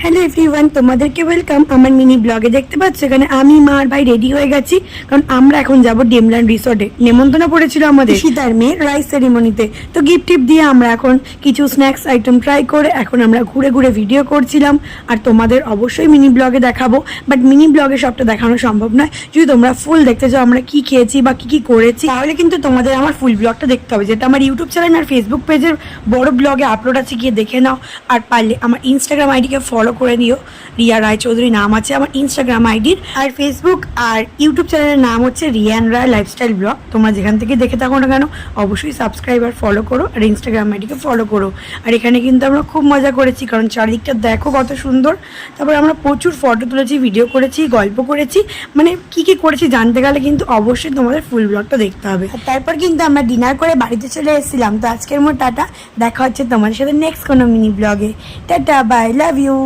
Hello everyone, তোমাদেরকে welcome আমার mini ব্লগে। দেখতে পাচ্ছ এখানে আমি মা আর ভাই রেডি হয়ে গেছি, কারণ আমরা এখন যাব ড্রিমল্যান্ড রিসর্টে। নেমন্তন্ন পড়েছিল আমাদের সীতার মেয়ের রাইস সেরিমনিতে। তো গিফট টিপ দিয়ে আমরা এখন কিছু স্ন্যাক্স আইটেম ট্রাই করে এখন আমরা ঘুরে ঘুরে ভিডিও করছিলাম। আর তোমাদের অবশ্যই মিনি ব্লগে দেখাবো, বাট মিনি ব্লগে সবটা দেখানো সম্ভব নয়। যদি তোমরা ফুল দেখতে চাও আমরা কি খেয়েছি বা কি কি করেছি, তাহলে কিন্তু তোমাদের আমার ফুল ব্লগটা দেখতে হবে, যেটা আমার ইউটিউব চ্যানেল আর ফেসবুক পেজের বড় ব্লগে আপলোড আছে, গিয়ে দেখে নাও। আর পারলে আমার ইনস্টাগ্রাম আইডিকে ফলো করে দিও, রিয়া রায়চৌধুরী নাম আছে আমার ইনস্টাগ্রাম আইডির। আর ফেসবুক আর ইউটিউব চ্যানেলের নাম হচ্ছে রিয়ান রায় লাইফস্টাইল ব্লগ। তোমরা যেখান থেকে দেখে থাকো না কেন অবশ্যই সাবস্ক্রাইব আর ফলো করো, আর ইনস্টাগ্রাম আইডিকে ফলো করো। আর এখানে কিন্তু আমরা খুব মজা করেছি, কারণ চারিদিকটা দেখো কত সুন্দর। তারপর আমরা প্রচুর ফটো তুলেছি, ভিডিও করেছি, গল্প করেছি, মানে কি কি করেছি জানতে গেলে কিন্তু অবশ্যই তোমাদের ফুল ব্লগটা দেখতে হবে। আর তারপর কিন্তু আমরা ডিনার করে বাড়িতে চলে এসেছিলাম। তো আজকের মতো টাটা, দেখা হচ্ছে তোমাদের সাথে নেক্সট কোনো মিনি ব্লগে। Tata, bye, love you.